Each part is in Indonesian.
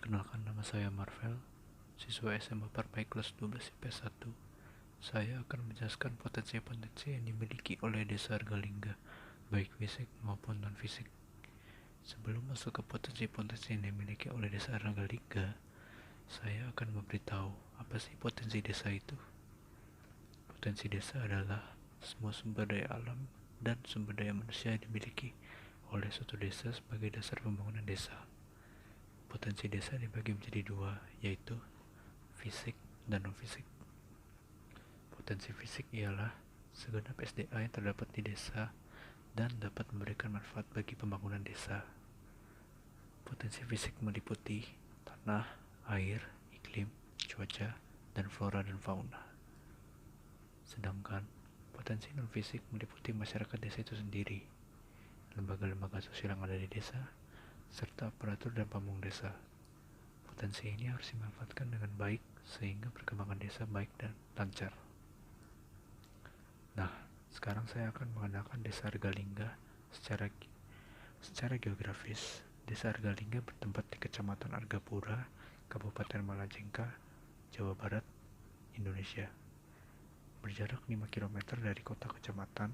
Perkenalkan, nama saya Marvel, siswa SMA Parpai kelas 12 IPS 1. Saya akan menjelaskan potensi-potensi yang dimiliki oleh Desa Argalingga, baik fisik maupun non-fisik. Sebelum masuk ke potensi-potensi yang dimiliki oleh Desa Argalingga, saya akan memberitahu apa sih potensi desa itu. Potensi desa adalah semua sumber daya alam dan sumber daya manusia yang dimiliki oleh suatu desa sebagai dasar pembangunan desa. Potensi desa dibagi menjadi dua, yaitu fisik dan non-fisik. Potensi fisik ialah segenap SDA yang terdapat di desa dan dapat memberikan manfaat bagi pembangunan desa. Potensi fisik meliputi tanah, air, iklim, cuaca, dan flora dan fauna. Sedangkan potensi non-fisik meliputi masyarakat desa itu sendiri, lembaga-lembaga sosial yang ada di desa, serta aparatur dan pamung desa. Potensi ini harus dimanfaatkan dengan baik sehingga perkembangan desa baik dan lancar. Nah, sekarang saya akan mengenalkan Desa Argalingga secara geografis. Desa Argalingga bertempat di Kecamatan Argapura, Kabupaten Malajengka, Jawa Barat, Indonesia. Berjarak 5 km dari kota kecamatan,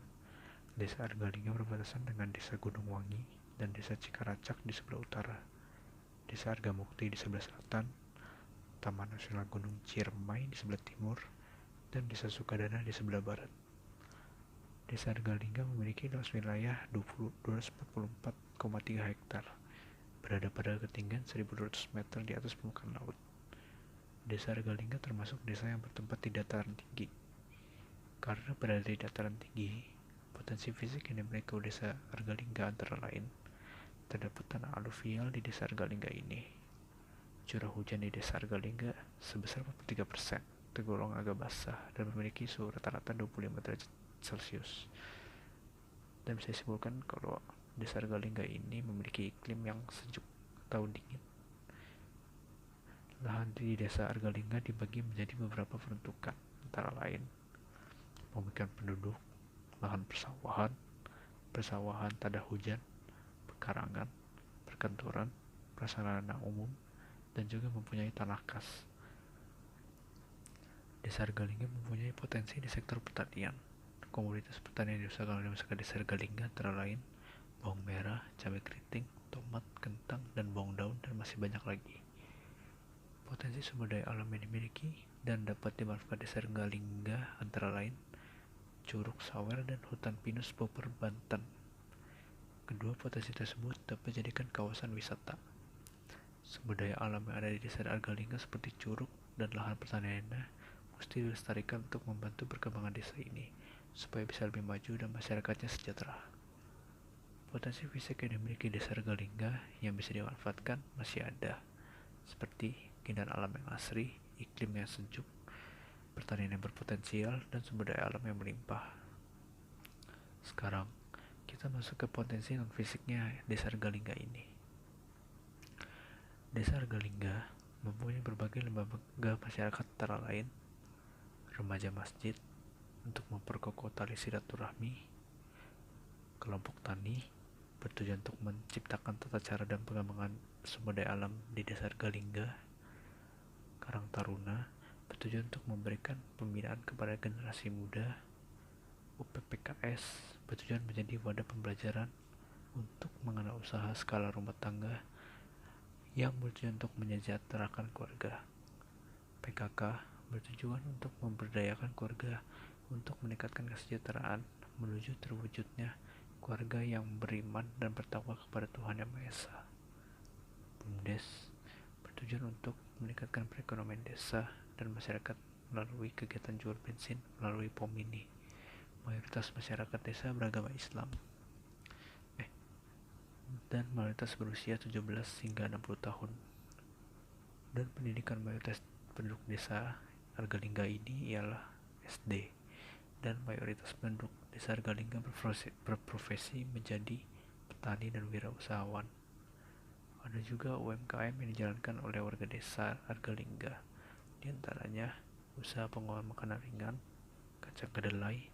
Desa Argalingga berbatasan dengan Desa Gunung Wangi dan Desa Cikaracak di sebelah utara, Desa Argamukti di sebelah selatan, Taman Nasional Gunung Ciremai di sebelah timur, dan Desa Sukadana di sebelah barat. Desa Argalingga memiliki luas wilayah 244,3 hektar, berada pada ketinggian 1.200 meter di atas permukaan laut. Desa Argalingga termasuk desa yang bertempat di dataran tinggi. Karena berada di dataran tinggi, potensi fisik yang dimiliki oleh Desa Argalingga antara lain terdapat tanah aluvial di Desa Argalingga ini. Curah hujan di Desa Argalingga sebesar 43%, tergolong agak basah dan memiliki suhu rata-rata 25 derajat Celcius. Dan bisa disimpulkan kalau Desa Argalingga ini memiliki iklim yang sejuk atau dingin. Lahan di Desa Argalingga dibagi menjadi beberapa peruntukan, antara lain pemukiman penduduk, lahan persawahan tada hujan, pekarangan, perkantoran, prasarana umum, dan juga mempunyai tanah kas. Desa Argalingga mempunyai potensi di sektor pertanian. Komoditas pertanian yang diusahakan oleh masyarakat Desa Argalingga antara lain bawang merah, cabai keriting, tomat, kentang, dan bawang daun, dan masih banyak lagi. Potensi sumber daya alam yang dimiliki dan dapat dimanfaatkan Desa Argalingga antara lain Curug Sawer dan hutan pinus Boper, Banten. Kedua potensi tersebut dapat dijadikan kawasan wisata. Sumber daya alam yang ada di Desa Argalingga seperti curug dan lahan pertaniannya mesti dilestarikan untuk membantu perkembangan desa ini supaya bisa lebih maju dan masyarakatnya sejahtera. Potensi fisik yang dimiliki Desa Argalingga yang bisa dimanfaatkan masih ada, seperti keindahan alam yang asri, iklim yang sejuk, pertanian yang berpotensial, dan sumber daya alam yang melimpah. Sekarang, kita masuk ke potensi non-fisiknya Desa Argalingga ini. Desa Argalingga mempunyai berbagai lembaga masyarakat antara lain remaja masjid untuk memperkokoh tali silaturahmi, kelompok tani bertujuan untuk menciptakan tata cara dan pengembangan sumber daya alam di Desa Argalingga, Karang Taruna bertujuan untuk memberikan pembinaan kepada generasi muda, UPPKS bertujuan menjadi wadah pembelajaran untuk mengenal usaha skala rumah tangga yang bertujuan untuk menyejahterakan keluarga. PKK bertujuan untuk memberdayakan keluarga untuk meningkatkan kesejahteraan menuju terwujudnya keluarga yang beriman dan bertakwa kepada Tuhan Yang Maha Esa. BUMDes bertujuan untuk meningkatkan perekonomian desa dan masyarakat melalui kegiatan jual bensin melalui pom ini. Mayoritas masyarakat desa beragama Islam dan mayoritas berusia 17 hingga 60 tahun. Dan pendidikan mayoritas penduduk Desa Argalingga ini ialah SD, dan mayoritas penduduk Desa Argalingga berprofesi menjadi petani dan wirausahawan. Ada juga UMKM yang dijalankan oleh warga Desa Argalingga, di antaranya usaha pengolahan makanan ringan, kacang kedelai,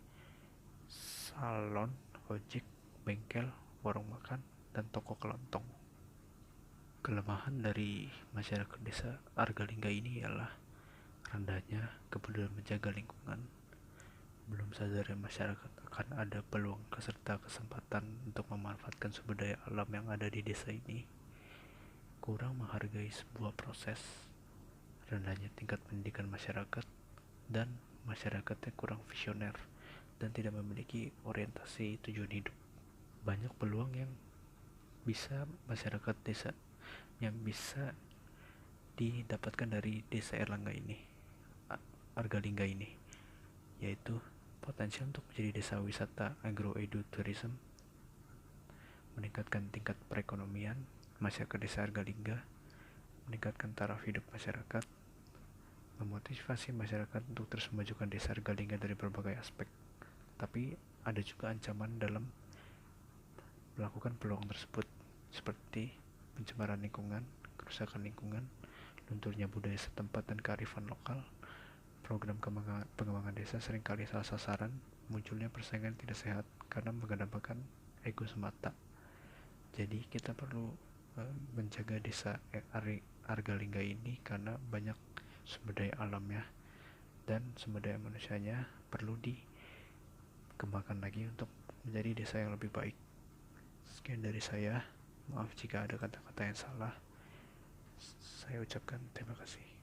salon, ojek, bengkel, warung makan, dan toko kelontong. Kelemahan dari masyarakat desa Argalingga ini ialah rendahnya kepedulian menjaga lingkungan. Belum sadarnya masyarakat akan ada peluang serta kesempatan untuk memanfaatkan sumber daya alam yang ada di desa ini. Kurang menghargai sebuah proses, rendahnya tingkat pendidikan masyarakat, dan masyarakatnya kurang visioner dan tidak memiliki orientasi tujuan hidup. Banyak peluang yang bisa masyarakat desa yang bisa didapatkan dari desa Argalingga ini, yaitu potensi untuk menjadi desa wisata agroedu-tourism, meningkatkan tingkat perekonomian masyarakat desa Argalingga, meningkatkan taraf hidup masyarakat, memotivasi masyarakat untuk terus memajukan desa Argalingga dari berbagai aspek. Tapi ada juga ancaman dalam melakukan peluang tersebut, seperti pencemaran lingkungan, kerusakan lingkungan, lunturnya budaya setempat dan kearifan lokal. Program pengembangan desa seringkali salah sasaran, munculnya persaingan tidak sehat karena mengedepankan ego semata. Jadi kita perlu menjaga desa Argalingga ini karena banyak sumber daya alamnya dan sumber daya manusianya perlu dikembangkan lagi untuk menjadi desa yang lebih baik. Sekian dari saya, maaf jika ada kata-kata yang salah. Saya ucapkan terima kasih.